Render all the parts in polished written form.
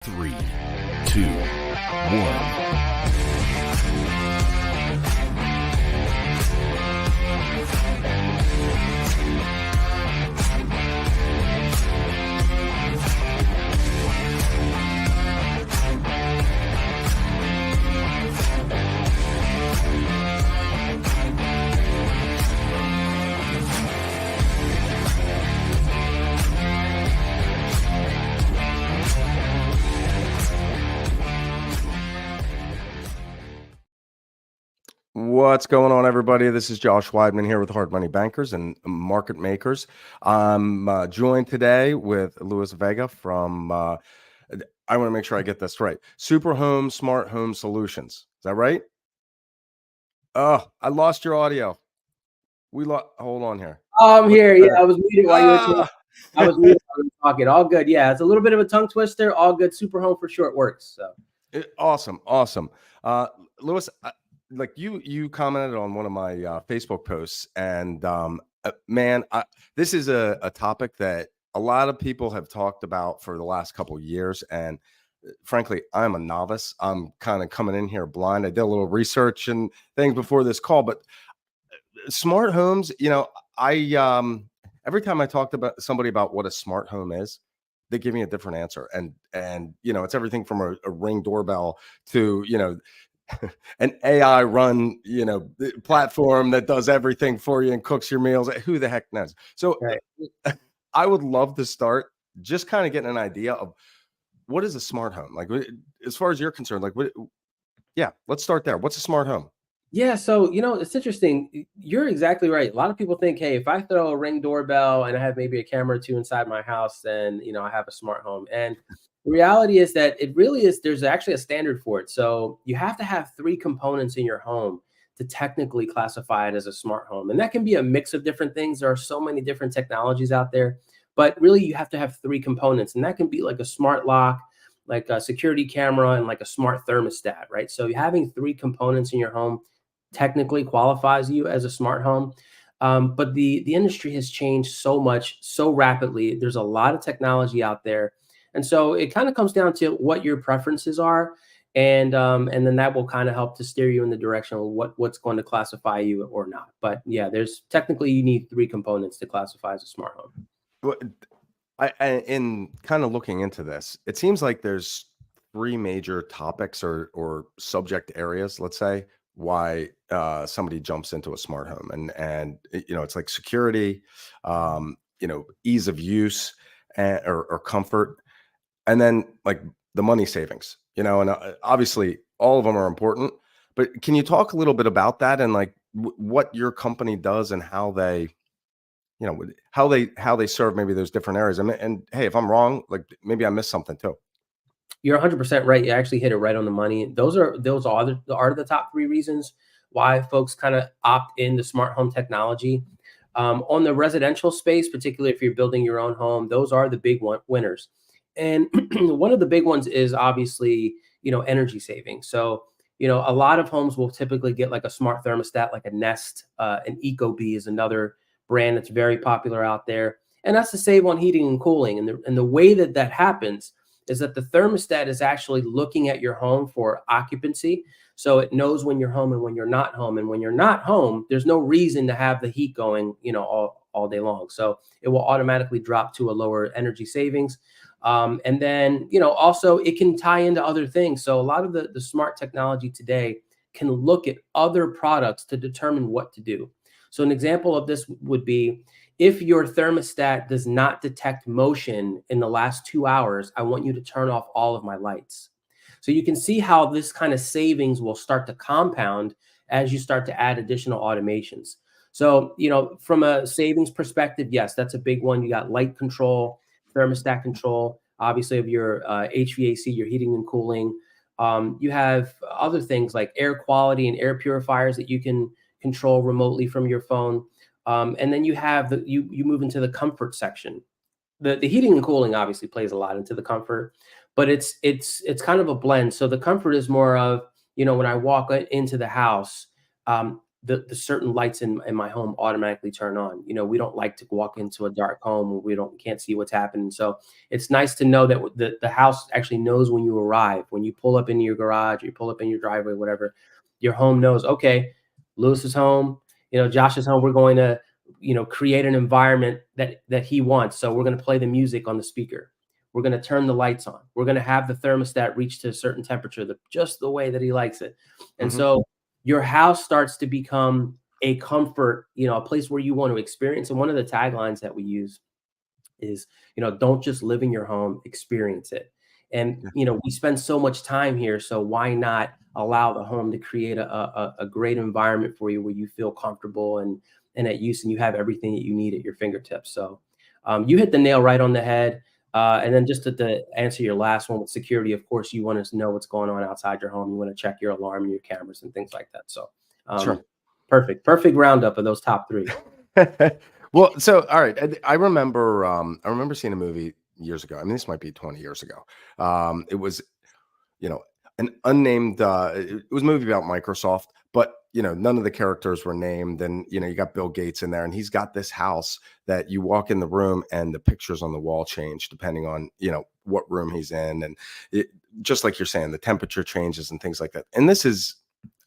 3, 2, 1. What's going on, everybody? This is Josh Weidman here with Hard Money Bankers and Market Makers. I'm joined today with Louis Vega from, I want to make sure I get this right, SuperHome Smart Home Solutions. Is that right? Oh, I lost your audio. Hold on here. Oh, I'm here. Yeah, I was muted while you were talking. Ah! I was muted while you were talking. All good. Yeah, it's a little bit of a tongue twister. All good. SuperHome for short works. So Awesome. Louis, like you commented on one of my Facebook posts, and man, this is a topic that a lot of people have talked about for the last couple of years, and frankly, I'm a novice. I'm kind of coming in here blind. I did a little research and things before this call, but smart homes, I every time I talked about somebody about what a smart home is, they give me a different answer. And it's everything from a Ring doorbell to, an AI run, platform that does everything for you and cooks your meals. Who the heck knows? So right. I would love to start just kind of getting an idea of what is a smart home? Like, as far as you're concerned, let's start there. What's a smart home? Yeah, so it's interesting. You're exactly right. A lot of people think, hey, if I throw a Ring doorbell and I have maybe a camera or two inside my house, then I have a smart home. And the reality is that it really is. There's actually a standard for it. So you have to have three components in your home to technically classify it as a smart home, and that can be a mix of different things. There are so many different technologies out there, but really you have to have three components, and that can be like a smart lock, like a security camera, and like a smart thermostat, right? So having three components in your home technically qualifies you as a smart home. But the industry has changed so much so rapidly. There's a lot of technology out there, and so it kind of comes down to what your preferences are, and then that will kind of help to steer you in the direction of what's going to classify you or not. But yeah, there's technically you need three components to classify as a smart home. Well, in kind of looking into this, it seems like there's three major topics or subject areas, let's say, why somebody jumps into a smart home, and it's like security, ease of use, or comfort, and then like the money savings, and obviously all of them are important. But can you talk a little bit about that and like what your company does and how they how they serve maybe those different areas? And hey, if I'm wrong, like maybe I missed something too. You're 100% right. You actually hit it right on the money. Those are the top three reasons why folks kind of opt into smart home technology. On the residential space, particularly if you're building your own home, those are the big winners. And one of the big ones is obviously energy saving. So a lot of homes will typically get like a smart thermostat, like a Nest. An Ecobee is another brand that's very popular out there, and that's to save on heating and cooling. And the way that happens is that the thermostat is actually looking at your home for occupancy. So it knows when you're home and when you're not home. And when you're not home, there's no reason to have the heat going, all day long. So it will automatically drop to a lower energy savings. And then, also it can tie into other things. So a lot of the smart technology today can look at other products to determine what to do. So an example of this would be, if your thermostat does not detect motion in the last 2 hours, I want you to turn off all of my lights. So you can see how this kind of savings will start to compound as you start to add additional automations. So, from a savings perspective, yes, that's a big one. You got light control, thermostat control, obviously of your HVAC, your heating and cooling. You have other things like air quality and air purifiers that you can control remotely from your phone. And then you have you move into the comfort section. The heating and cooling obviously plays a lot into the comfort, but it's kind of a blend. So the comfort is more of, when I walk into the house, the certain lights in my home automatically turn on. We don't like to walk into a dark home where can't see what's happening. So it's nice to know that the house actually knows when you arrive, when you pull up into your garage, or you pull up in your driveway, whatever, your home knows, okay, Lewis is home, Josh is home. We're going to, create an environment that he wants. So we're going to play the music on the speaker. We're going to turn the lights on. We're going to have the thermostat reach to a certain temperature, just the way that he likes it. And Hmm. so your house starts to become a comfort, a place where you want to experience. And one of the taglines that we use is, don't just live in your home, experience it. And, Yeah. we spend so much time here. So why not allow the home to create a great environment for you where you feel comfortable and at use, and you have everything that you need at your fingertips. So you hit the nail right on the head. And then just to answer your last one with security, of course, you want to know what's going on outside your home. You want to check your alarm and your cameras and things like that. So Sure. perfect roundup of those top three. Well, so all right, I remember seeing a movie years ago. I mean, this might be 20 years ago. It was, you know, an unnamed. It was a movie about Microsoft, but none of the characters were named. And you got Bill Gates in there, and he's got this house that you walk in the room, and the pictures on the wall change depending on what room he's in, and just like you're saying, the temperature changes and things like that. And this is,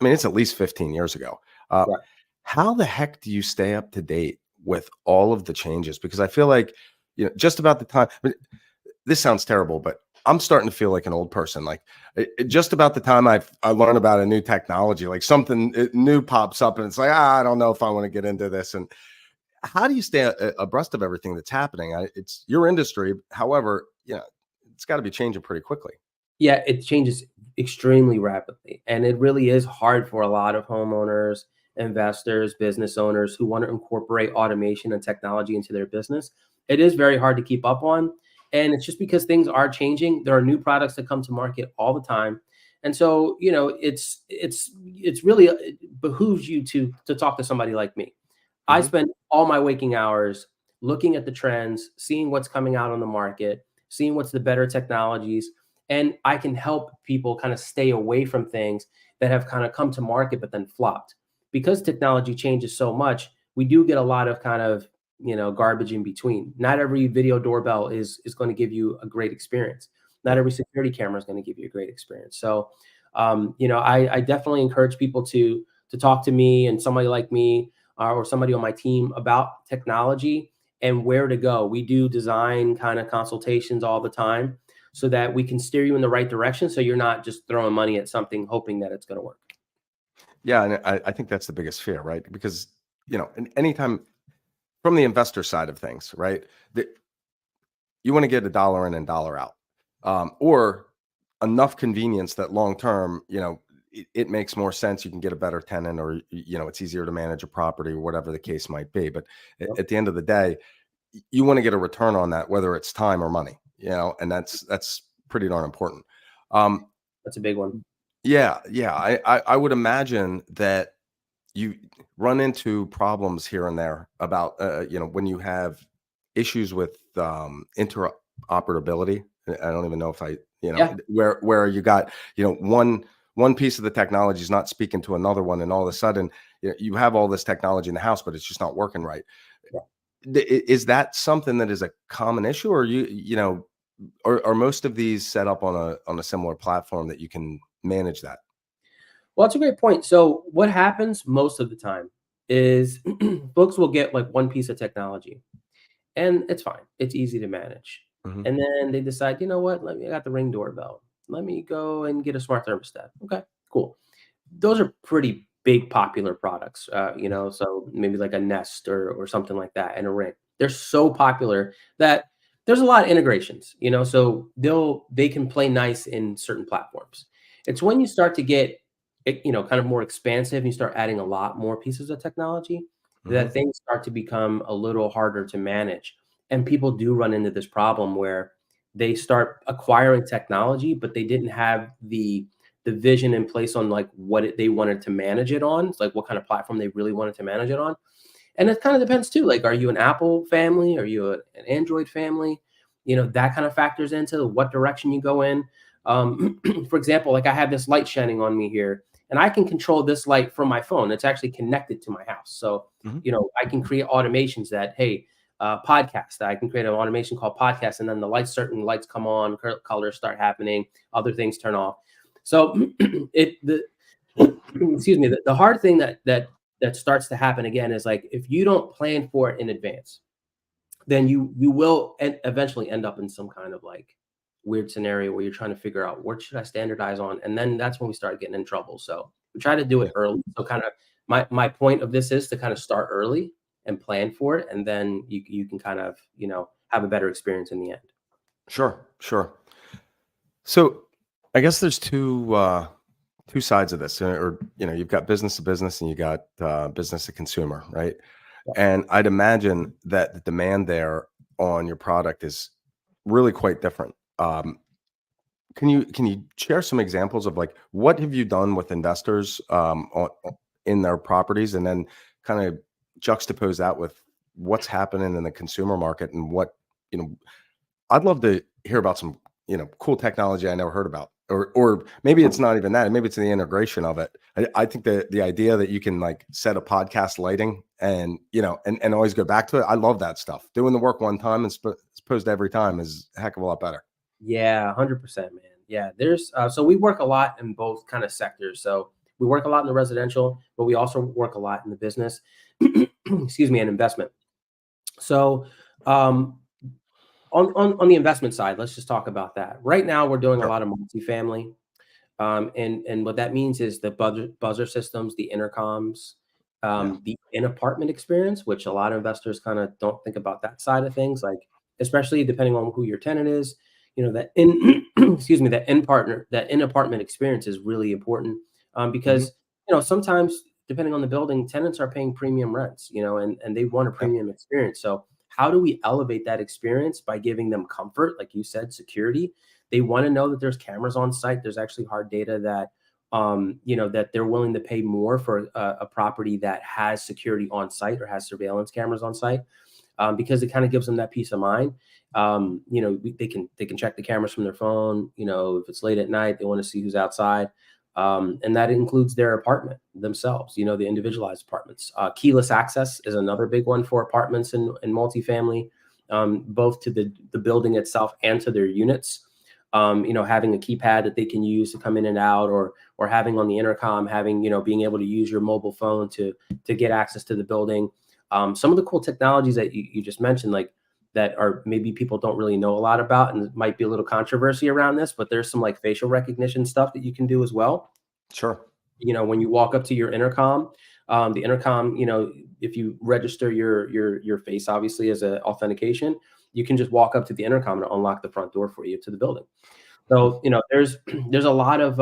I mean, it's at least 15 years ago. Uh, Right. how the heck do you stay up to date with all of the changes? Because I feel like, just about the time, this sounds terrible, but I'm starting to feel like an old person. Like just about the time I learn about a new technology, like something new pops up and it's like, I don't know if I want to get into this. And how do you stay abreast of everything that's happening? It's your industry. However, it's got to be changing pretty quickly. Yeah, it changes extremely rapidly. And it really is hard for a lot of homeowners, investors, business owners who want to incorporate automation and technology into their business. It is very hard to keep up on. And it's just because things are changing. There are new products that come to market all the time. And so, it's really it behooves you to talk to somebody like me. I Hmm. spend all my waking hours looking at the trends, seeing what's coming out on the market, seeing what's the better technologies, and I can help people kind of stay away from things that have kind of come to market but then flopped. Because technology changes so much, we do get a lot of kind of, garbage in between. Not every video doorbell is going to give you a great experience. Not Yep. every security camera is going to give you a great experience. So, I definitely encourage people to talk to me and somebody like me, or somebody on my team about technology and where to go. We do design kind of consultations all the time so that we can steer you in the right direction, so you're not just throwing money at something hoping that it's going to work. Yeah, and I think that's the biggest fear, right? Because anytime from the investor side of things, right? That you want to get a dollar in and dollar out, or enough convenience that long term, it makes more sense. You can get a better tenant, or it's easier to manage a property, or whatever the case might be. But Yep. at the end of the day, you want to get a return on that, whether it's time or money, and that's pretty darn important. Um, That's a big one. yeah, yeah. I would imagine that you run into problems here and there about when you have issues with interoperability. I don't even know if I Yeah. where you got one piece of the technology is not speaking to another one, and all of a sudden you have all this technology in the house, but it's just not working right. Yeah. Is that something that is a common issue, or are most of these set up on a similar platform that you can manage that? Well, that's a great point. So, what happens most of the time is folks will get like one piece of technology, and it's fine. It's easy to manage. Hmm. And then they decide, you know what? I got the Ring doorbell. Let me go and get a smart thermostat. Okay, cool. Those are pretty big popular products, so maybe like a Nest or something like that, and a Ring. They're so popular that there's a lot of integrations, so they can play nice in certain platforms. It's when you start to get kind of more expansive and you start adding a lot more pieces of technology that Hmm. things start to become a little harder to manage. And people do run into this problem where they start acquiring technology, but they didn't have the vision in place on like they wanted to manage it on. It's like what kind of platform they really wanted to manage it on. And it kind of depends too. Like, are you an Apple family? Are you an Android family? That kind of factors into what direction you go in. For example, like I have this light shining on me here, and I can control this light from my phone. It's actually connected to my house. So, Mhm. I can create automations that, hey, podcast. I can create an automation called podcast, and then certain lights come on, colors start happening, other things turn off. So, excuse me, the hard thing that starts to happen again is like if you don't plan for it in advance, then you will eventually end up in some kind of like weird scenario where you're trying to figure out what should I standardize on, and then that's when we start getting in trouble. So we try to do Yeah. it early. So kind of my point of this is to kind of start early and plan for it, and then you can kind of have a better experience in the end. Sure, sure. So I guess there's two sides of this, or you've got business to business and you got business to consumer, right? Yeah. And I'd imagine that the demand there on your product is really quite different. Can you share some examples of like what have you done with investors in their properties, and then kind of juxtapose that with what's happening in the consumer market and what you know I'd love to hear about some, cool technology I never heard about, or maybe it's not even that. Maybe it's the integration of it. I think the idea that you can like set a podcast lighting and and always go back to it. I love that stuff. Doing the work one time and as opposed to every time is a heck of a lot better. Yeah, 100%, man. Yeah, there's so we work a lot in both kind of sectors. So we work a lot in the residential, but we also work a lot in the business, excuse me, and investment. So um, on the investment side, let's just talk about that. Right now, we're doing a Sure. lot of multifamily, and what that means is the buzzer systems, the intercoms, Yeah. the in apartment experience, which a lot of investors kind of don't think about that side of things, like especially depending on who your tenant is. That in excuse me, that in apartment experience is really important, Hmm. because sometimes depending on the building, tenants are paying premium rents, and they want a Yeah. premium experience. So how do we elevate that experience by giving them comfort, like you said, security? They want to know that there's cameras on site. There's actually hard data that that they're willing to pay more for a property that has security on site or has surveillance cameras on site, because it kind of gives them that peace of mind. They can check the cameras from their phone. If it's late at night, they want to see who's outside, and that includes their apartment themselves. The individualized apartments. Keyless access is another big one for apartments and multifamily, both to the building itself and to their units. Having a keypad that they can use to come in and out, or having on the intercom, having being able to use your mobile phone to get access to the building. Some of the cool technologies that you just mentioned, like that are maybe people don't really know a lot about, and it might be a little controversy around this, but there's some like facial recognition stuff that you can do as well. Sure. When you walk up to your intercom, the intercom, if you register your face, obviously, as a authentication, you can just walk up to the intercom and unlock the front door for you to the building. So, there's there's a lot of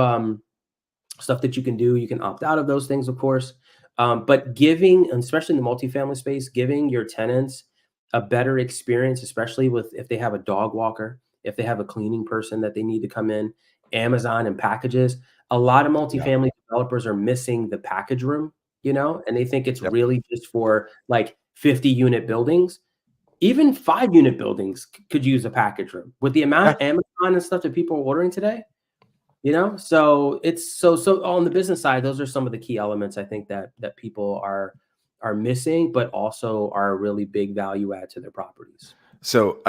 stuff that you can do. You can opt out of those things, of course. But giving, and especially in the multifamily space, giving your tenants a better experience, especially with if they have a dog walker, if they have a cleaning person that they need to come in, Amazon and packages. A lot of Yeah. multifamily developers are missing the package room, and they think it's Yep. really just for like 50-unit buildings. Even 5-unit buildings could use a package room with the amount Yeah. of Amazon and stuff that people are ordering today. So it's so on the business side, those are some of the key elements I think that people are missing, but also are a really big value add to their properties. So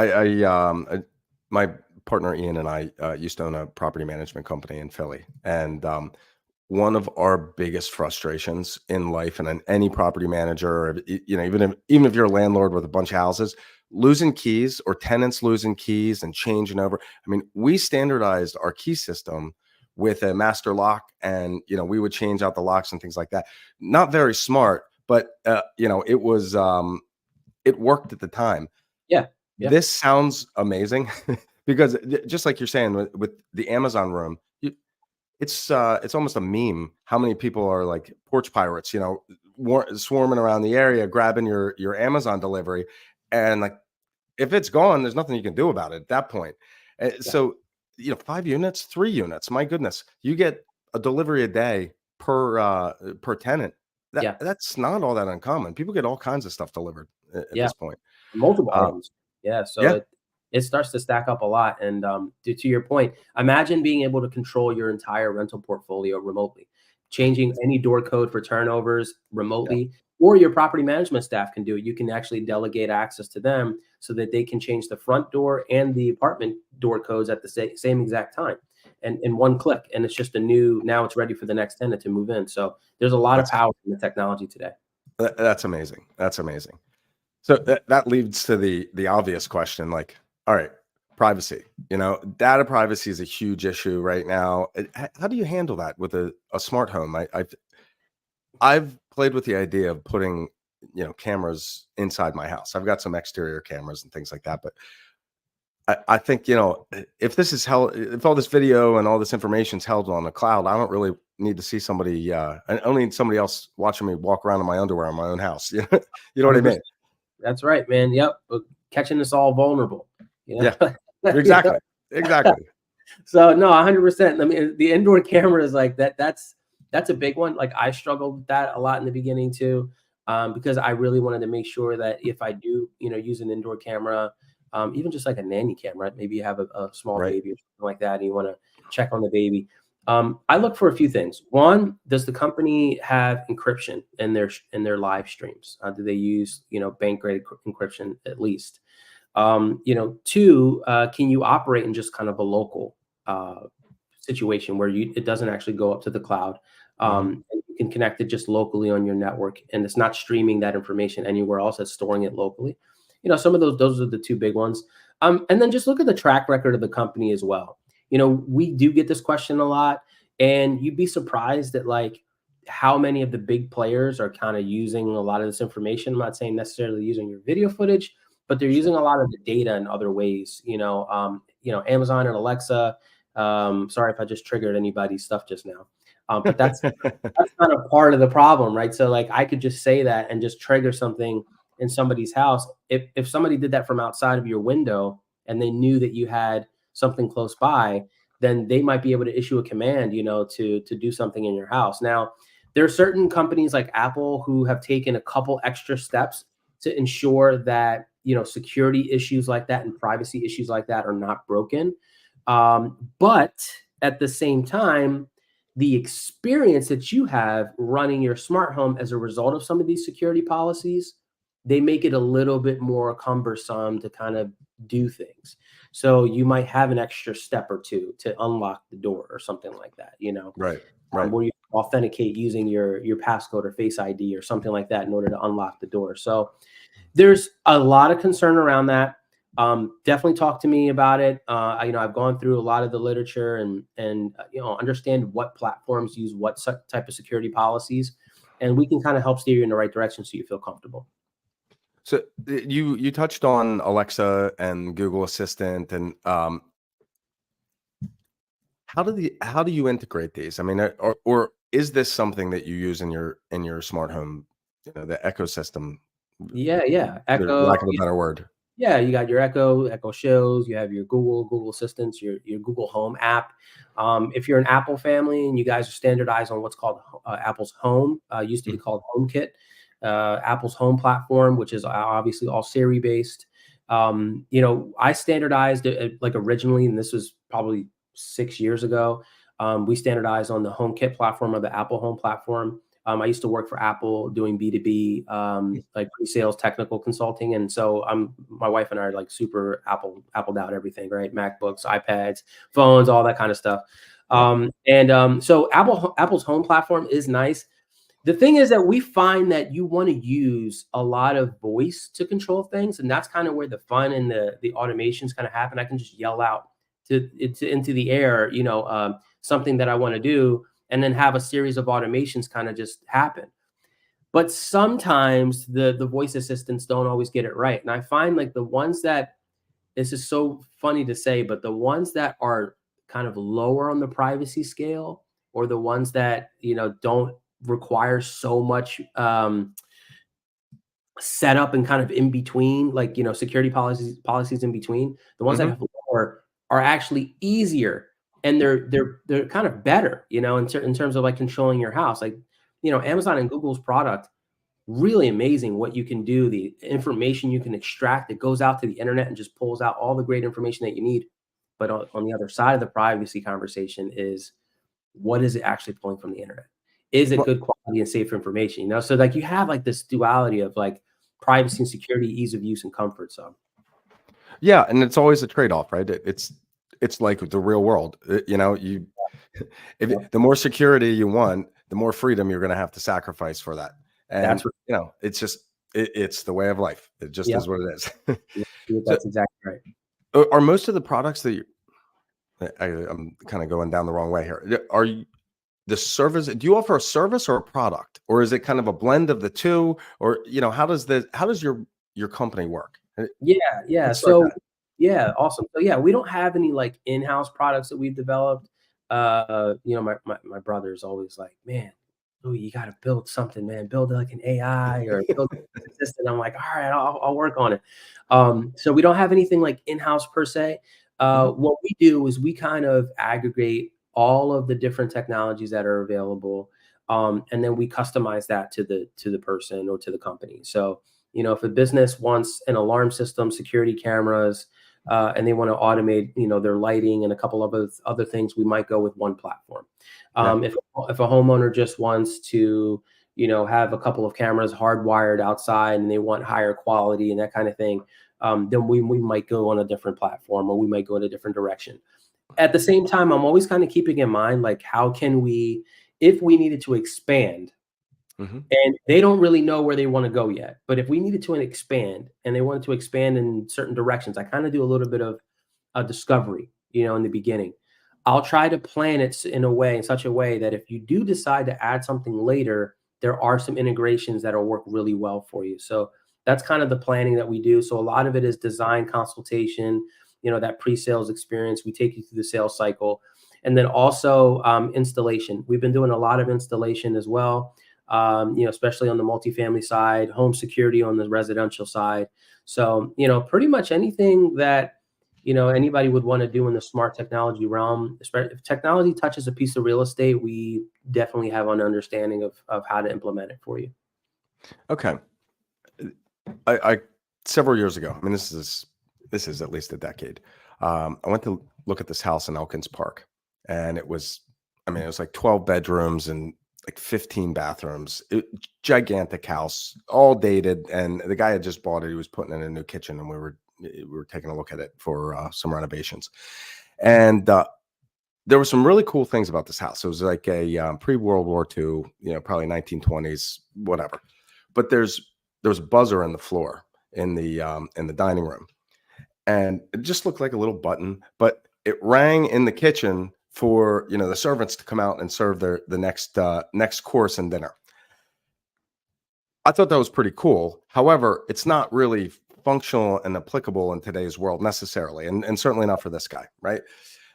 my partner Ian and I used to own a property management company in Philly, and one of our biggest frustrations in life, and in any property manager, or even if you're a landlord with a bunch of houses, losing keys or tenants losing keys and changing over. I mean, we standardized our key system with a master lock, and we would change out the locks and things like that. Not very smart, but it worked at the time. Yeah. Yeah. This sounds amazing because just like you're saying with the Amazon room, it's almost a meme how many people are like porch pirates, swarming around the area grabbing your Amazon delivery, and like if it's gone, there's nothing you can do about it at that point. Yeah. So 5 units, 3 units, my goodness, you get a delivery a day per tenant. Yeah. That's not all that uncommon. People get all kinds of stuff delivered at Yeah. this point. Multiple Uh, items. Yeah, so yeah, it starts to stack up a lot, and, to your point, imagine being able to control your entire rental portfolio remotely. changing any door code for turnovers remotely, or your property management staff can do it. You can actually delegate access to them so that they can change the front door and the apartment door codes at the same exact time, and in one click. And it's just now it's ready for the next tenant to move in. So there's a lot of That's power in the technology today. that's amazing. That's amazing. So that leads to the obvious question, like, all right, privacy. Data privacy is a huge issue right now. How do you handle that with a smart home? I've played with the idea of putting, cameras inside my house. I've got some exterior cameras and things like that, but I think, if this is if all this video and all this information is held on the cloud, I don't really need to see somebody. I don't need somebody else watching me walk around in my underwear in my own house. You know what I mean? That's right, man. Yep. But catching us all vulnerable. Yeah, You know? exactly. So no, 100%. I mean, the indoor camera is like that. That's a big one. Like I struggled with that a lot in the beginning too, because I really wanted to make sure that if I do, use an indoor camera, even just like a nanny camera, maybe you have a small Right. baby or something like that, and you want to check on the baby. I look for a few things. One, does the company have encryption in their live streams? Do they use bank grade encryption at least? Two, can you operate in just kind of a local situation where it doesn't actually go up to the cloud? And you can connect it just locally on your network, and it's not streaming that information anywhere else. It's storing it locally. Some of those are the two big ones. And then just look at the track record of the company as well. We do get this question a lot, and you'd be surprised at like how many of the big players are kind of using a lot of this information. I'm not saying necessarily using your video footage, but they're using a lot of the data in other ways. Amazon and Alexa. Sorry if I just triggered anybody's stuff just now, but that's kind of part of the problem, right? So like I could just say that and just trigger something in somebody's house. If somebody did that from outside of your window and they knew that you had something close by, then they might be able to issue a command, to do something in your house. Now, there are certain companies like Apple who have taken a couple extra steps to ensure that security issues like that and privacy issues like that are not broken. But at the same time, the experience that you have running your smart home as a result of some of these security policies, they make it a little bit more cumbersome to kind of do things. So you might have an extra step or two to unlock the door or something like that, Right. where you authenticate using your passcode or Face ID or something like that in order to unlock the door. So there's a lot of concern around that. Definitely talk to me about it. I've gone through a lot of the literature and understand what platforms use what type of security policies, and we can kind of help steer you in the right direction so you feel comfortable. So you touched on Alexa and Google Assistant, and how do you integrate these? I mean, or is this something that you use in your smart home? The ecosystem, Yeah. for Echo. lack of a better word. Yeah, you got your Echo shows, you have your Google Assistants, your Google Home app. If you're an Apple family and you guys are standardized on what's called Apple's Home, used to be called HomeKit, Apple's Home platform, which is obviously all Siri based. I standardized it like originally, and this was probably 6 years ago. We standardized on the HomeKit platform or the Apple Home platform. I used to work for Apple doing B2B, like pre-sales technical consulting. And so my wife and I are like super Apple out everything, right? MacBooks, iPads, phones, all that kind of stuff. So Apple's Home platform is nice. The thing is that we find that you want to use a lot of voice to control things. And that's kind of where the fun and the automations kind of happen. I can just yell out into the air, something that I want to do, and then have a series of automations kind of just happen. But sometimes the voice assistants don't always get it right. And I find like the ones that, this is so funny to say, but the ones that are kind of lower on the privacy scale, or the ones that, don't require so much setup and kind of in between, like, security policies in between, the ones that have lower are actually easier, and they're kind of better, in terms of like controlling your house. Like, Amazon and Google's product, really amazing what you can do, the information you can extract. It goes out to the internet and just pulls out all the great information that you need. But on the other side of the privacy conversation is, what is it actually pulling from the internet? is it Well, good quality and safe information? You know, so like you have like this duality of like privacy and security, ease of use and comfort. So yeah, and it's always a trade-off, right? It's like the real world. You know, you yeah, the more security you want, the more freedom you're going to have to sacrifice for that. And that's what, you know, it's just it's the way of life. It just yeah, is what it is. yeah, So, that's exactly right. are most of the products that I'm kind of going down the wrong way here? Are you the service? Do you offer a service or a product, or is it kind of a blend of the two? Or you know, how does your company work? Yeah, yeah. Let's start So that. yeah, awesome. So yeah, we don't have any like in-house products that we've developed. You know, my brother is always like, man, Louis, you got to build something, man. Build like an AI or build an assistant. I'm like, all right, I'll work on it. So we don't have anything like in-house per se. Mhm. What we do is we kind of aggregate all of the different technologies that are available, and then we customize that to the person or to the company. So you know, if a business wants an alarm system, security cameras, and they want to automate, you know, their lighting and a couple of other things, we might go with one platform. Yeah. If a homeowner just wants to, you know, have a couple of cameras hardwired outside and they want higher quality and that kind of thing, then we might go on a different platform or we might go in a different direction. At the same time, I'm always kind of keeping in mind, like, how can we, if we needed to expand, Mhm. and they don't really know where they wanna go yet. But if we needed to expand and they wanted to expand in certain directions, I kinda do a little bit of a discovery, you know, in the beginning. I'll try to plan it in a way, in such a way that if you do decide to add something later, there are some integrations that'll work really well for you. So that's kind of the planning that we do. So a lot of it is design consultation, you know, that pre-sales experience. We take you through the sales cycle. And then also installation. We've been doing a lot of installation as well, you know, especially on the multifamily side, home security on the residential side. So, you know, pretty much anything that, you know, anybody would want to do in the smart technology realm. If technology touches a piece of real estate, we definitely have an understanding of how to implement it for you. Okay. I several years ago. I mean, this is at least a decade. I went to look at this house in Elkins Park, and it was, I mean, it was like 12 bedrooms and like 15 bathrooms. Gigantic house, all dated, and the guy had just bought it. He was putting in a new kitchen, and we were taking a look at it for some renovations. And there were some really cool things about this house. It was like a pre World War II, you know, probably 1920s, whatever. But there was a buzzer in the floor in the dining room, and it just looked like a little button, but it rang in the kitchen for you know the servants to come out and serve the next next course and dinner. I thought that was pretty cool. However, it's not really functional and applicable in today's world necessarily, and certainly not for this guy, right?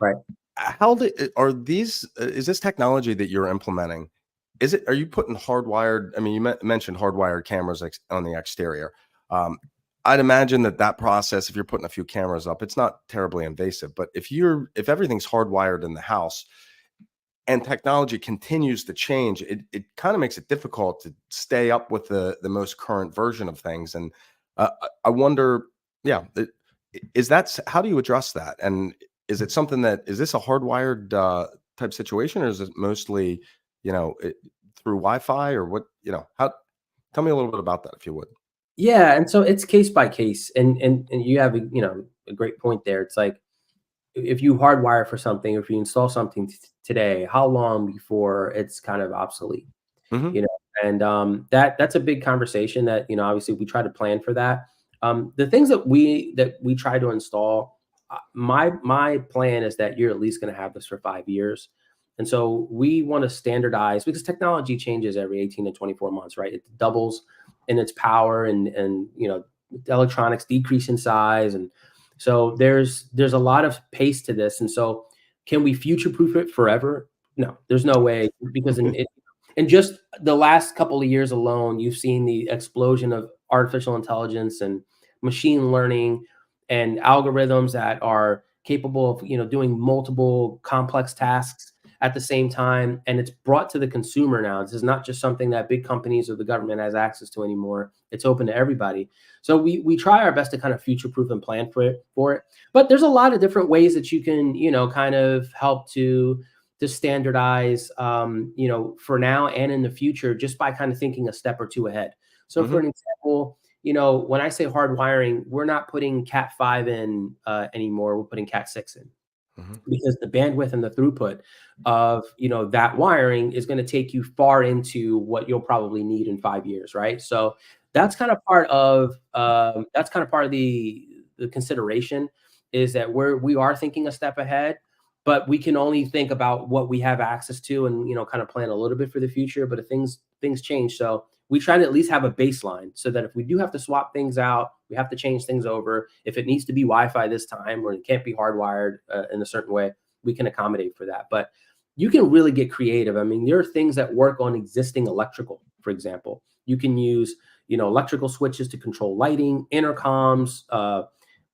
Right. How are these? Is this technology that you're implementing? Is it? Are you putting hardwired? I mean, you mentioned hardwired cameras on the exterior. Um, I'd imagine that process, if you're putting a few cameras up, it's not terribly invasive. But if everything's hardwired in the house and technology continues to change, it kind of makes it difficult to stay up with the most current version of things. And I wonder, yeah, is that how do you address that? And is it something that is this a hardwired type situation, or is it mostly, you know, through Wi-Fi or what? You know, how? Tell me a little bit about that, if you would. Yeah, and so it's case by case, and you have a, you know, a great point there. It's like if you hardwire for something, if you install something today, how long before it's kind of obsolete? Hmm. You know, and that's a big conversation that, you know, obviously we try to plan for that. The things that we try to install, my plan is that you're at least going to have this for 5 years. And so we want to standardize because technology changes every 18 to 24 months, right? It doubles in its power, and you know, electronics decrease in size, and so there's a lot of pace to this. And so can we future proof it forever? No, there's no way, because in just the last couple of years alone, you've seen the explosion of artificial intelligence and machine learning and algorithms that are capable of, you know, doing multiple complex tasks at the same time. And it's brought to the consumer now. This is not just something that big companies or the government has access to anymore. It's open to everybody. So we try our best to kind of future proof and plan for it. But there's a lot of different ways that you can, you know, kind of help to to standardize, for now and in the future, just by kind of thinking a step or two ahead. So, for Hmm. an example, when I say hard wiring, we're not putting Cat 5 in anymore. We're putting Cat 6 in, Hmm. because the bandwidth and the throughput of that wiring is going to take you far into what you'll probably need in 5 years, right? So that's kind of part of the consideration, is that we are thinking a step ahead, but we can only think about what we have access to, and kind of plan a little bit for the future. But if things change, so we try to at least have a baseline, so that if we do have to swap things out, we have to change things over. If it needs to be Wi-Fi this time, or it can't be hardwired in a certain way, we can accommodate for that. But you can really get creative. I mean, there are things that work on existing electrical. For example, you can use electrical switches to control lighting, intercoms,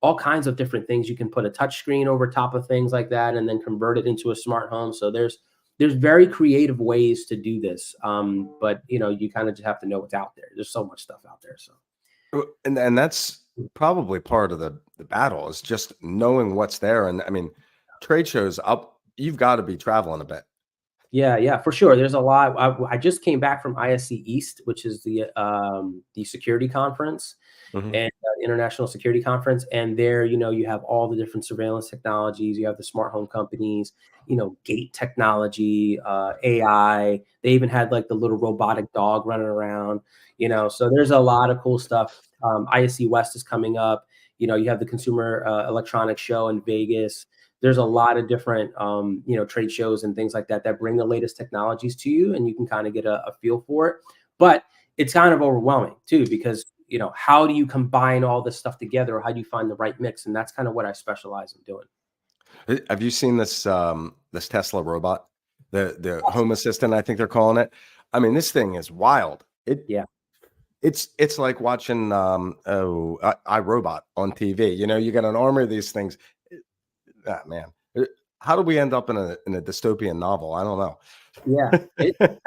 all kinds of different things. You can put a touch screen over top of things like that, and then convert it into a smart home. So there's very creative ways to do this. But you kind of just have to know what's out there. There's so much stuff out there. So And that's probably part of the battle, is just knowing what's there. And I mean, trade shows up, you've got to be traveling a bit. yeah, for sure. There's a lot. I just came back from ISC East, which is the security conference, Hmm. and international security conference. And there, you have all the different surveillance technologies. You have the smart home companies, gate technology, AI. They even had like the little robotic dog running around. So there's a lot of cool stuff. ISC West is coming up. You have the Consumer Electronics Show in Vegas. There's a lot of different trade shows and things like that bring the latest technologies to you, and you can kind of get a feel for it. But it's kind of overwhelming too, because how do you combine all this stuff together, or how do you find the right mix? And that's kind of what I specialize in doing. Have you seen this Tesla robot, the home assistant, I think they're calling it? I mean, this thing is wild. Yeah. It's like watching iRobot on TV. You got an army of these things. Ah, man. How do we end up in a dystopian novel? I don't Yeah, it know.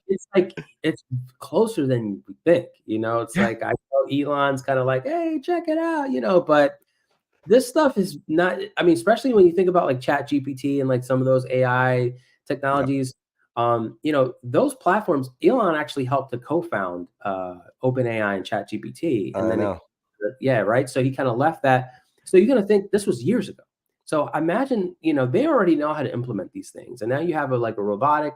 it's like it's closer than we think. It's Yeah. like, I know Elon's kind of like, hey, check it out, but this stuff is not. I mean, especially when you think about like Chat GPT and like some of those AI Yeah. technologies. Those platforms, Elon actually helped to co-found OpenAI and Chat GPT, and I then know. yeah, right. So he kind of left that. So you're gonna think this was years ago. So imagine, they already know how to implement these things, and now you have like a robotic,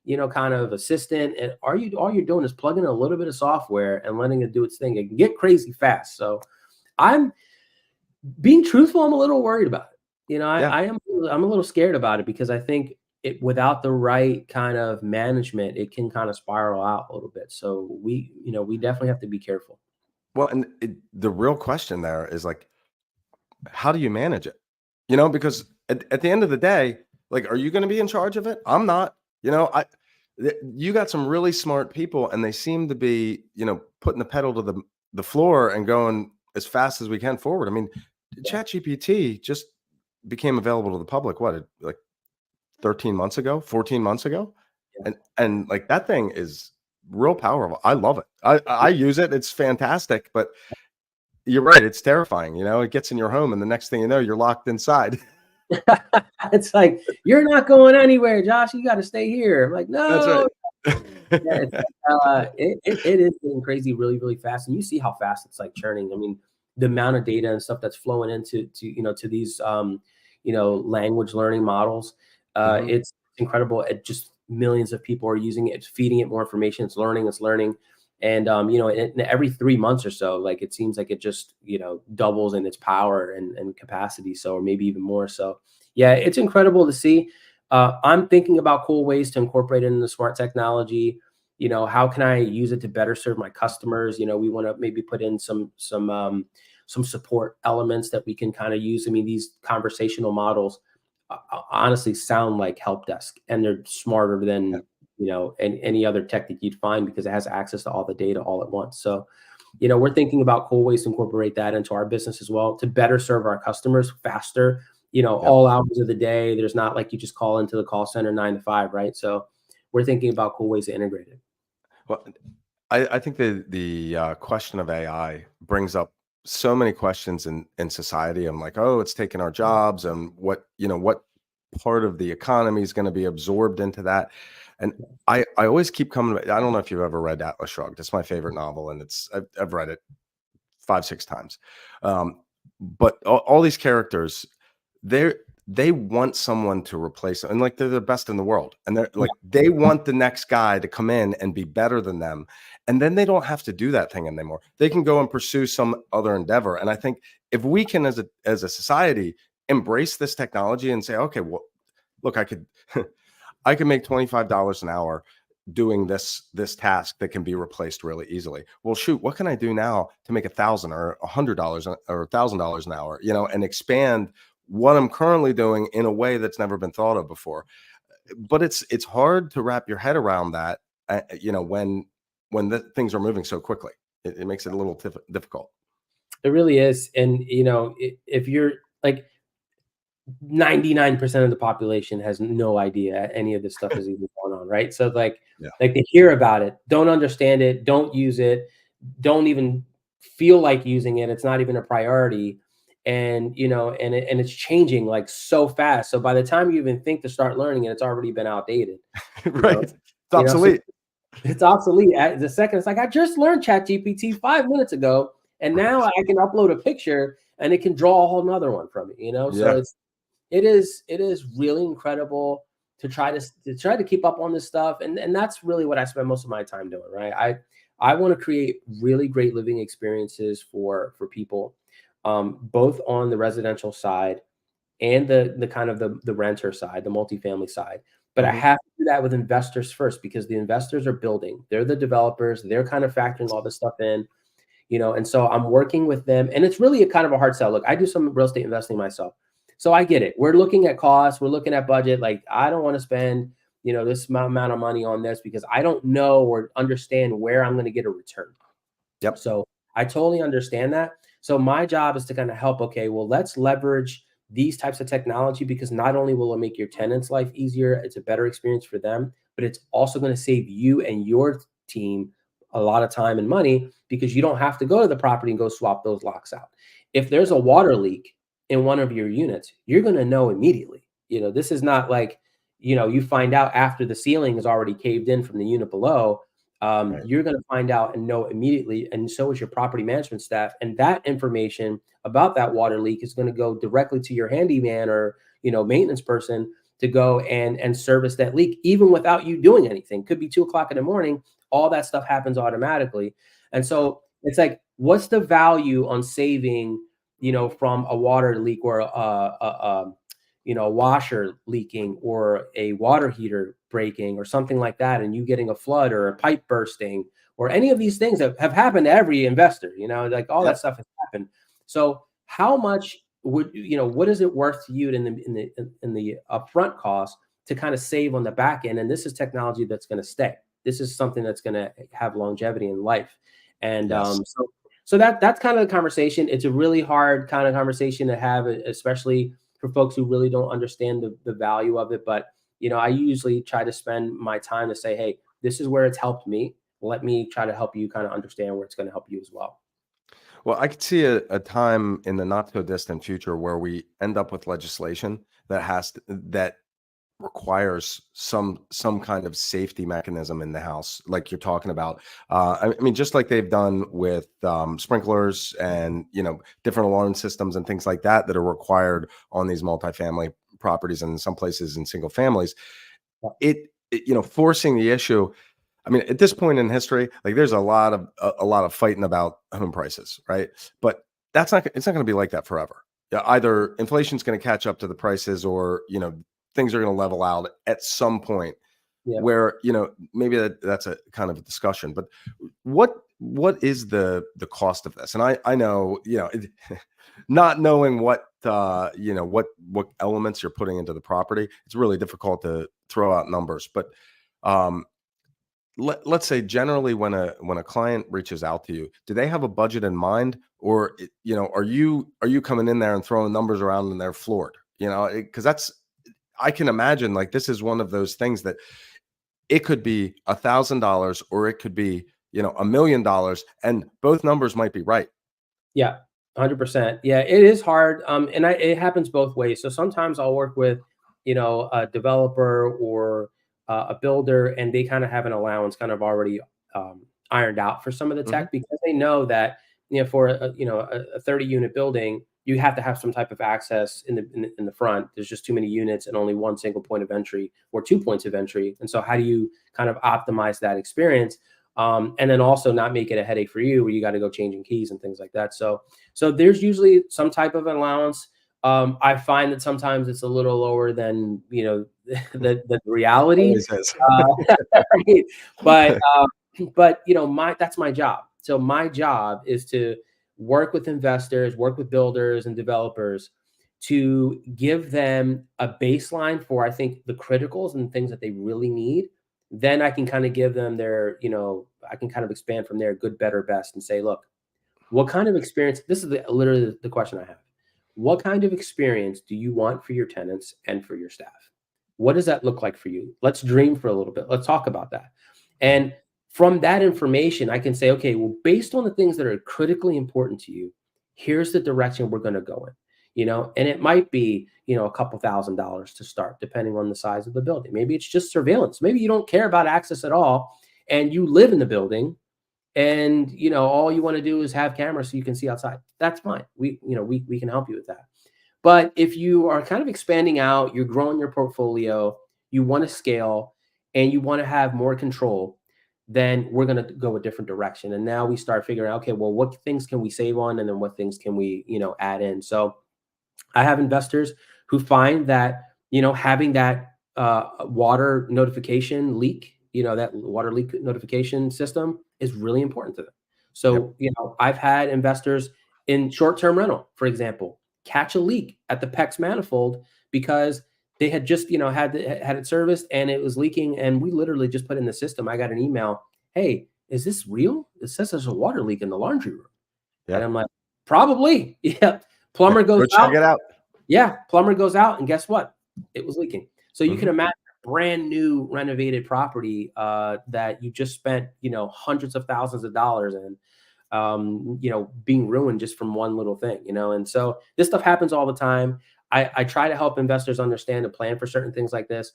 kind of assistant, and all you're doing is plugging in a little bit of software and letting it do its thing. It can get crazy fast. So I'm being truthful. I'm a little worried about it. Yeah. I'm a little scared about it, because I think without the right kind of management, it can kind of spiral out a little bit. So we definitely have to be careful. Well, and the real question there is like, how do you manage it? Because at the end of the day, like, are you going to be in charge of it? I'm not. You got some really smart people, and they seem to be, putting the pedal to the floor and going as fast as we can forward. I mean, Yeah. ChatGPT just became available to the public. What, like 13 months ago, 14 months ago, and like that thing is real powerful. I love it. I use it. It's fantastic, but you're right, it's terrifying. It gets in your home, and the next thing you know, you're locked inside. It's like, you're not going anywhere, Josh. You got to stay here. I'm like, That's right. no. Yeah, it's it is getting crazy really, really fast, and you see how fast it's like churning. I mean, the amount of data and stuff that's flowing into to these language learning models, Mhm. it's incredible. It just millions of people are using it. It's feeding it more information. It's learning, and every 3 months or so, like it seems like it just doubles in its power and capacity. So, or maybe even more. So, yeah, it's incredible to see. I'm thinking about cool ways to incorporate it into smart technology. How can I use it to better serve my customers? We want to maybe put in some support elements that we can kind of use. I mean, these conversational models honestly sound like help desk, and they're smarter Yeah. than any other tech that you'd find, because it has access to all the data all at once. So, we're thinking about cool ways to incorporate that into our business as well, to better serve our customers faster, Yep. all hours of the day. There's not like you just call into the call center 9 to 5, right? So we're thinking about cool ways to integrate it. Well, I think the question of AI brings up so many questions in society. I'm like, oh, it's taking our jobs, and what part of the economy is going to be absorbed into that. And I always keep coming. I don't know if you've ever read Atlas Shrugged. It's my favorite novel, and I've read it 5-6 times. But all these characters, they want someone to replace them, and like they're the best in the world, and they're like they want the next guy to come in and be better than them, and then they don't have to do that thing anymore. They can go and pursue some other endeavor. And I think if we can, as a society, embrace this technology and say, okay, well, look, I could I can make $25 an hour doing this task that can be replaced really easily. Well, shoot, what can I do now to make $1,000 or $100 or $1,000 an hour, and expand what I'm currently doing in a way that's never been thought of before. But it's hard to wrap your head around that, when the things are moving so quickly. It makes it a little difficult. It really is. And, if you're like 99% of the population has no idea any of this stuff is even going on, right? So like they hear about it, don't understand it, don't use it, don't even feel like using it. It's not even a priority. And and it's changing like so fast. So by the time you even think to start learning it, it's already been outdated. Right. It's So obsolete. it's obsolete. At the second, it's like I just learned ChatGPT 5 minutes ago, and now I can upload a picture and it can draw a whole nother one from it. So it is really incredible to try to keep up on this stuff, and that's really what I spend most of my time doing. Right, I want to create really great living experiences for people, both on the residential side and the kind of the renter side, the multifamily side. But I have to do that with investors first, because the investors are building. They're the developers. They're kind of factoring all this stuff in, and so I'm working with them. And it's really a kind of a hard sell. Look, I do some real estate investing myself, so I get it. We're looking at costs. We're looking at budget. Like, I don't want to spend, this amount of money on this because I don't know or understand where I'm going to get a return. Yep. So I totally understand that. So my job is to kind of help. Okay, well, let's leverage these types of technology, because not only will it make your tenants' life easier, it's a better experience for them, but it's also going to save you and your team a lot of time and money, because you don't have to go to the property and go swap those locks out. If there's a water leak in one of your units, you're going to know immediately. This is not like, you find out after the ceiling is already caved in from the unit below. You're going to find out and know immediately, and so is your property management staff. And that information about that water leak is going to go directly to your handyman or maintenance person to go and service that leak, even without you doing anything. Could be 2 o'clock in the morning. All that stuff happens automatically. And so it's like, what's the value on saving, from a water leak or a washer leaking or a water heater breaking or something like that, and you getting a flood or a pipe bursting or any of these things that have happened to every investor, like all that stuff has happened. So how much would, what is it worth to you in the upfront cost to kind of save on the back end? And this is technology that's going to stay. This is something that's going to have longevity in life. And so that's kind of the conversation. It's a really hard kind of conversation to have, especially for folks who really don't understand the value of it. But, I usually try to spend my time to say, hey, this is where it's helped me. Let me try to help you kind of understand where it's going to help you as well. Well, I could see a time in the not so distant future where we end up with legislation that requires some kind of safety mechanism in the house, like you're talking about. I mean, just like they've done with sprinklers and different alarm systems and things like that are required on these multifamily properties and in some places in single families. Forcing the issue. I mean, at this point in history, like there's a lot of fighting about home prices, right? But it's not going to be like that forever. Yeah, either inflation's going to catch up to the prices, or things are going to level out at some point where maybe that's a kind of a discussion. But what is the cost of this? And I know not knowing what what elements you're putting into the property, it's really difficult to throw out numbers. But let's say generally when a client reaches out to you, do they have a budget in mind, or are you coming in there and throwing numbers around and they're floored? Because I can imagine, like, this is one of those things that it could be $1,000 or it could be $1 million, and both numbers might be right. Yeah, 100%. Yeah, it is hard. And it happens both ways. So sometimes I'll work with a developer or a builder, and they kind of have an allowance kind of already ironed out for some of the Hmm. tech, because they know that for a 30 unit building, you have to have some type of access in the front. There's just too many units and only one single point of entry or 2 points of entry. And so how do you kind of optimize that experience? And then also not make it a headache for you where you got to go changing keys and things like that. So there's usually some type of an allowance. I find that sometimes it's a little lower than the reality. Always is. Right? But that's my job. So my job is to work with investors, work with builders and developers to give them a baseline for, I think, the criticals and things that they really need. Then I can kind of give them I can kind of expand from there, good, better, best, and say, look, what kind of experience? This is literally the question I have. What kind of experience do you want for your tenants and for your staff? What does that look like for you? Let's dream for a little bit. Let's talk about that. And from that information, I can say, okay, well, based on the things that are critically important to you, here's the direction we're going to go in. And it might be, a couple $1,000s to start, depending on the size of the building. Maybe it's just surveillance. Maybe you don't care about access at all, and you live in the building, and all you want to do is have cameras so you can see outside. That's fine. We can help you with that. But if you are kind of expanding out, you're growing your portfolio, you want to scale, and you want to have more control, then we're going to go a different direction. And now we start figuring out, okay, well, what things can we save on, and then what things can we add in. So I have investors who find that having that water notification leak, that water leak notification system is really important to them. Yep. So I've had investors in short-term rental, for example, catch a leak at the PEX manifold because they had just had it serviced and it was leaking, and we literally just put in the system. I got an email, hey, is this real? It says there's a water leak in the laundry room. And Yep. I'm like, probably. Yeah. Yeah. Plumber Go goes check out. it out. Yeah, plumber goes out, and guess what? It was leaking. So you can Hmm. imagine a brand new renovated property that you just spent, hundreds of thousands of dollars in, being ruined just from one little thing, And so this stuff happens all the time. I try to help investors understand and plan for certain things like this.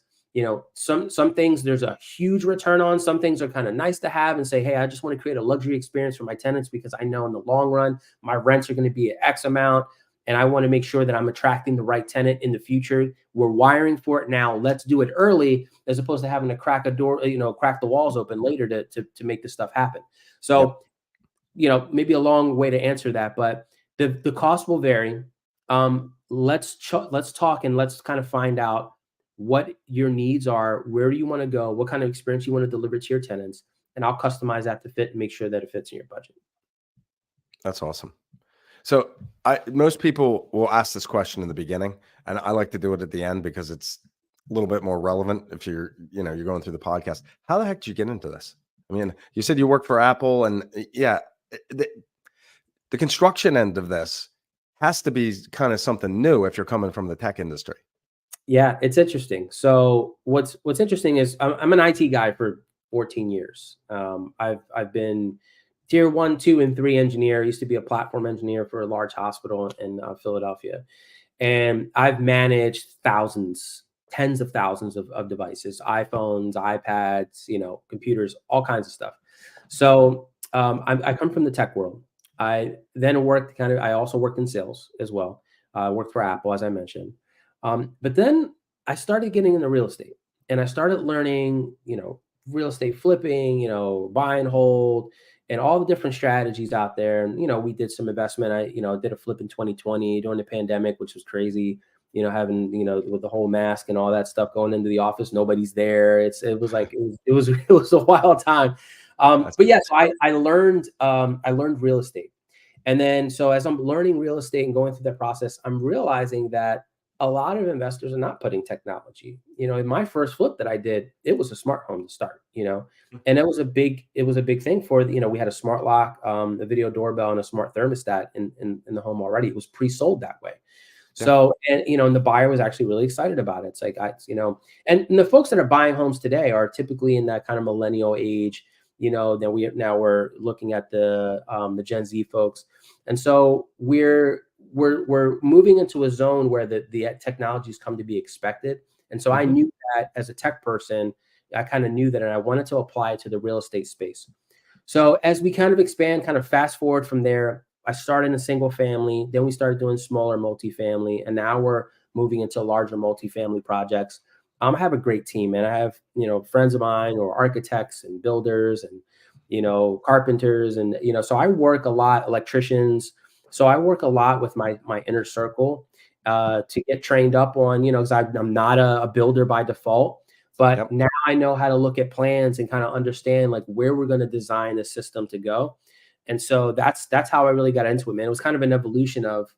Some things there's a huge return on. Some things are kind of nice to have and say, hey, I just want to create a luxury experience for my tenants because I know in the long run my rents are going to be at X amount. And I want to make sure that I'm attracting the right tenant in the future. We're wiring for it now. Let's do it early, as opposed to having to crack a door, crack the walls open later to make this stuff happen. Yep. So, maybe a long way to answer that, but the cost will vary. Let's talk and let's kind of find out what your needs are. Where do you want to go? What kind of experience you want to deliver to your tenants? And I'll customize that to fit and make sure that it fits in your budget. That's awesome. So most people will ask this question in the beginning, and I like to do it at the end because it's a little bit more relevant if you're going through the podcast. How the heck did you get into this? I mean, you said you work for Apple, and yeah, the construction end of this has to be kind of something new if you're coming from the tech industry. Yeah, it's interesting. So what's interesting is I'm an IT guy for 14 years. I've been tier 1, 2, and 3 engineer. I used to be a platform engineer for a large hospital in Philadelphia, and I've managed thousands, tens of thousands of devices, iPhones, iPads, computers, all kinds of stuff. So I come from the tech world. I then I also worked in sales as well. I worked for Apple, as I mentioned. But then I started getting into real estate, and I started learning, real estate flipping, buy and hold, and all the different strategies out there. And, we did some investment. I, did a flip in 2020 during the pandemic, which was crazy, having, with the whole mask and all that stuff going into the office, nobody's there. It was like, it was it was a wild time. But yeah, so I learned real estate. And then, so as I'm learning real estate and going through that process, I'm realizing that a lot of investors are not putting technology. In my first flip that I did, it was a smart home to start, and it was a big thing for, we had a smart lock, a video doorbell, and a smart thermostat in the home already. It was pre-sold that way. Yeah. So, and the buyer was actually really excited about it. It's like, and the folks that are buying homes today are typically in that kind of millennial age, then we're looking at the Gen Z folks. And so we're moving into a zone where the technologies come to be expected. And so I knew that as a tech person, I kind of knew that, and I wanted to apply it to the real estate space. So as we kind of expand, kind of fast forward from there, I started in a single family, then we started doing smaller multifamily, and now we're moving into larger multifamily projects. I have a great team, and I have, friends of mine or architects and builders and, carpenters, and, so I work a lot, electricians. So I work a lot with my inner circle to get trained up on, because I'm not a builder by default. But Yep. now I know how to look at plans and kind of understand like where we're going to design the system to go. And so that's how I really got into it, man. It was kind of an evolution of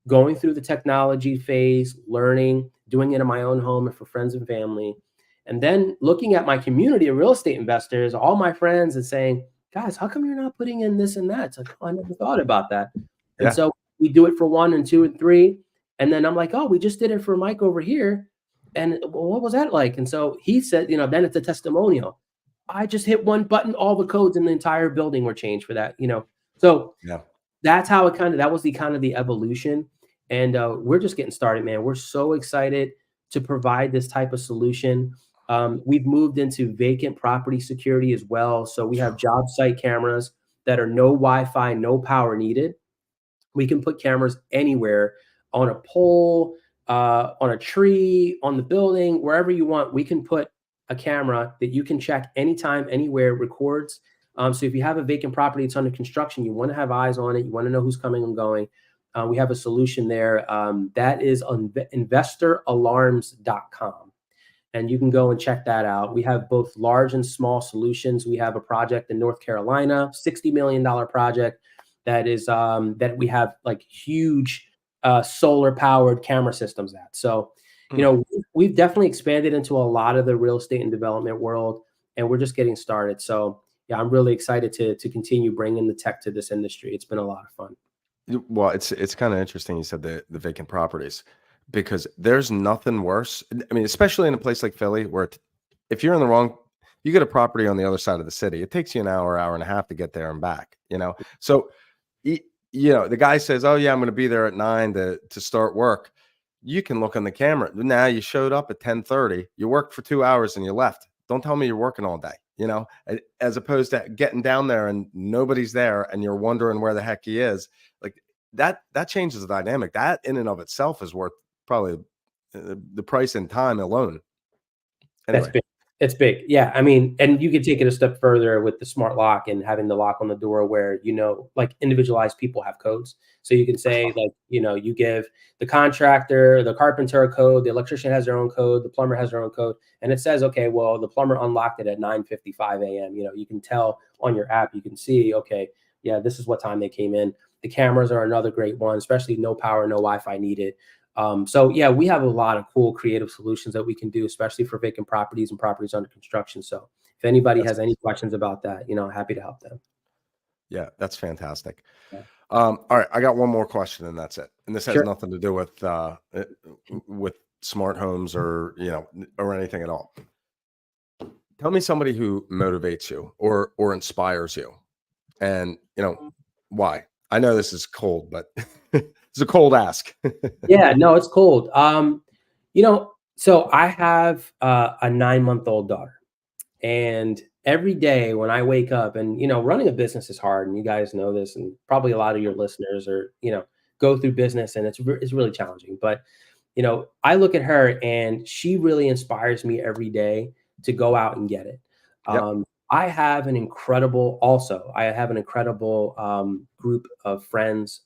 going through the technology phase, learning, doing it in my own home and for friends and family, and then looking at my community of real estate investors, all my friends, and saying, guys, how come you're not putting in this and that? It's like, oh, I never thought about that. And Yeah. so we do it for 1 and 2 and 3. And then I'm like, oh, we just did it for Mike over here. And what was that like? And so he said, then it's a testimonial. I just hit one button, all the codes in the entire building were changed for that. So Yeah. that's how that was the kind of the evolution. And we're just getting started, man. We're so excited to provide this type of solution. We've moved into vacant property security as well. So we have job site cameras that are no Wi-Fi, no power needed. We can put cameras anywhere, on a pole, on a tree, on the building, wherever you want. We can put a camera that you can check anytime, anywhere, records. So if you have a vacant property, it's under construction, you want to have eyes on it, you want to know who's coming and going. We have a solution there. That is on investoralarms.com. And you can go and check that out. We have both large and small solutions. We have a project in North Carolina, $60 million project that is that we have like huge solar powered camera systems at. So, we've definitely expanded into a lot of the real estate and development world, and we're just getting started. So yeah, I'm really excited to continue bringing the tech to this industry. It's been a lot of fun. Well, it's kind of interesting you said the vacant properties, because there's nothing worse. I mean, especially in a place like Philly, where if you're in the wrong, you get a property on the other side of the city, it takes you an hour, hour and a half to get there and back. So the guy says, "Oh yeah, I'm going to be there at 9 to start work." You can look on the camera. Now you showed up at 10:30. You worked for 2 hours and you left. Don't tell me you're working all day. As opposed to getting down there and nobody's there and you're wondering where the heck he is. Like that changes the dynamic. That in and of itself is worth probably the price and time alone. That's Anyway, big. It's big. Yeah. I mean, and you can take it a step further with the smart lock and having the lock on the door where, like individualized people have codes. So you can say like, you give the contractor, the carpenter a code, the electrician has their own code, the plumber has their own code. And it says, okay, well, the plumber unlocked it at 9:55 a.m. You can tell on your app, you can see, okay, yeah, this is what time they came in. The cameras are another great one, especially no power, no Wi-Fi needed. So yeah, we have a lot of cool creative solutions that we can do, especially for vacant properties and properties under construction. So if anybody has any questions about that, happy to help them. yeah, that's fantastic. Yeah. All right, I got one more question and that's it. And this has Sure. nothing to do with smart homes or or anything at all. Tell me somebody who motivates you or inspires you, and why. I know this is cold, but it's a cold ask. Yeah, no, it's cold. So I have a 9-month-old daughter, and every day when I wake up, and running a business is hard, and you guys know this, and probably a lot of your listeners are go through business, and it's really challenging. But I look at her, and she really inspires me every day to go out and get it. Yep. I have an incredible group of friends,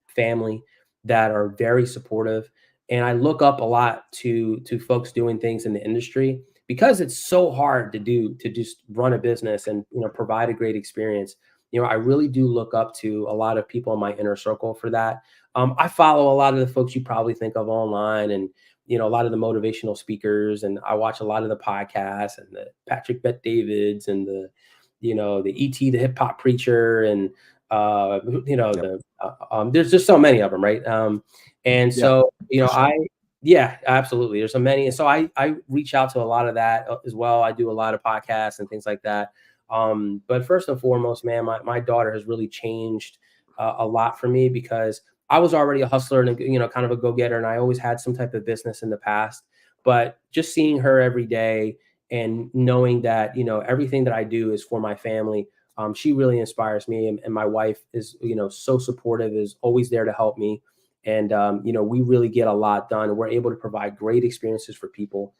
family that are very supportive, and I look up a lot to folks doing things in the industry because it's so hard to just run a business and provide a great experience. I really do look up to a lot of people in my inner circle for that. I follow a lot of the folks you probably think of online, and a lot of the motivational speakers, and I watch a lot of the podcasts and the Patrick Bet Davids and the ET the hip hop preacher, and Yep. there's just so many of them, right? And Yeah, so for sure. yeah, absolutely. There's so many, and so I reach out to a lot of that as well. I do a lot of podcasts and things like that. But first and foremost, man, my daughter has really changed a lot for me because I was already a hustler and kind of a go-getter, and I always had some type of business in the past. but just seeing her every day and knowing that, everything that I do is for my family. She really inspires me, and my wife is, so supportive, is always there to help me. And, we really get a lot done, and we're able to provide great experiences for people,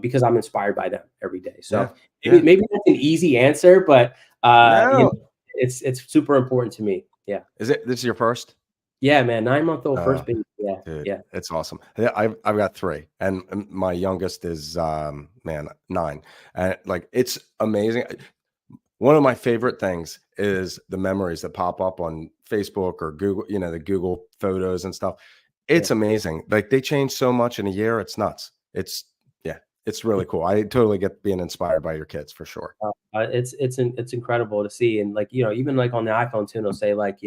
because I'm inspired by them every day. Yeah. So maybe, Yeah. maybe that's an easy answer, but, No. it's super important to me. Yeah. This is your first? Yeah, man. 9-month-old Uh, first baby. Yeah. Dude, Yeah. it's awesome. Yeah, I've got three, and my youngest is man 9, and like it's amazing. One of my favorite things is the memories that pop up on Facebook or Google, the Google photos and stuff. Yeah. It's amazing. Like they change so much in a year. It's nuts. Yeah, it's really cool. I totally get being inspired by your kids for sure. It's incredible to see, and like, even like on the iPhone too, it'll say like,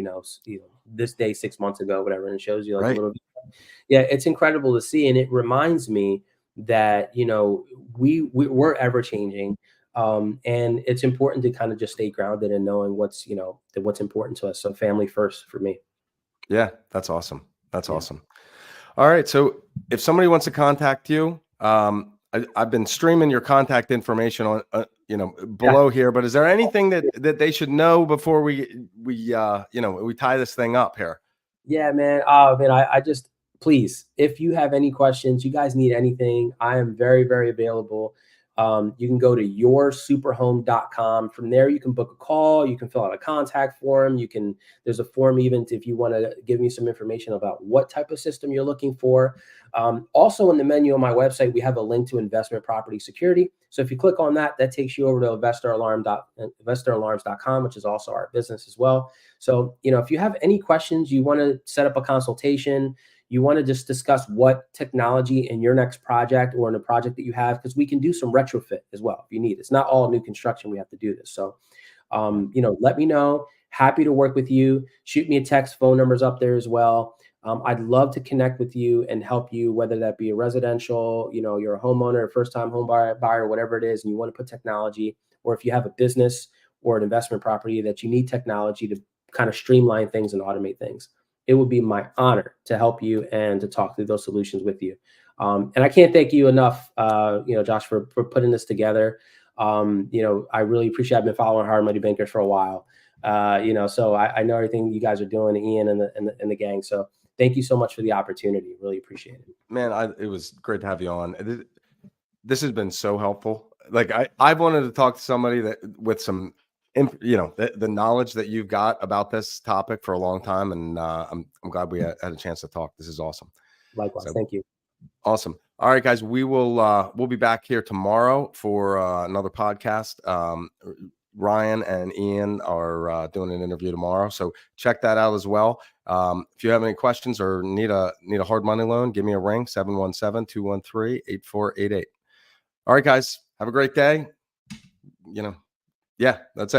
this day 6 months ago, whatever, and it shows you like a Right. little. Yeah, it's incredible to see, and it reminds me that, we're ever changing, and it's important to kind of just stay grounded and knowing what's important to us. So family first for me. Yeah, that's awesome. That's Yeah. awesome. All right. So if somebody wants to contact you, I've been streaming your contact information on, Yeah. below here. But is there anything that they should know before we tie this thing up here? Yeah, man. Oh, man, I just, please, if you have any questions, you guys need anything, I am very, very available. You can go to yoursuperhome.com. From there, you can book a call. You can fill out a contact form. There's a form even if you want to give me some information about what type of system you're looking for. Also, in the menu on my website, we have a link to investment property security. So if you click on that, that takes you over to investораlarms.com, which is also our business as well. So, if you have any questions, you want to set up a consultation, you want to just discuss what technology in your next project or in a project that you have, because we can do some retrofit as well if you need. It's not all new construction. We have to do this. So, let me know. Happy to work with you. Shoot me a text. Phone numbers up there as well. I'd love to connect with you and help you, whether that be a residential, you're a homeowner, a first-time home buyer, whatever it is, and you want to put technology, or if you have a business or an investment property that you need technology to kind of streamline things and automate things. It would be my honor to help you and to talk through those solutions with you. And I can't thank you enough, Josh, for putting this together. I really appreciate. I've been following Hard Money Bankers for a while. So I know everything you guys are doing, Ian and the gang. So thank you so much for the opportunity. Really appreciate it. Man, it was great to have you on. This has been so helpful. Like I've wanted to talk to somebody that with some, the knowledge that you've got about this topic for a long time, and I'm glad we had a chance to talk. This is awesome. Likewise. So Thank you. awesome. All right, guys, we'll be back here tomorrow for another podcast. Ryan and Ian are doing an interview tomorrow, so check that out as well. If you have any questions or need a hard money loan, give me a ring, 717-213-8488. All right, guys, have a great day. Yeah, that's it.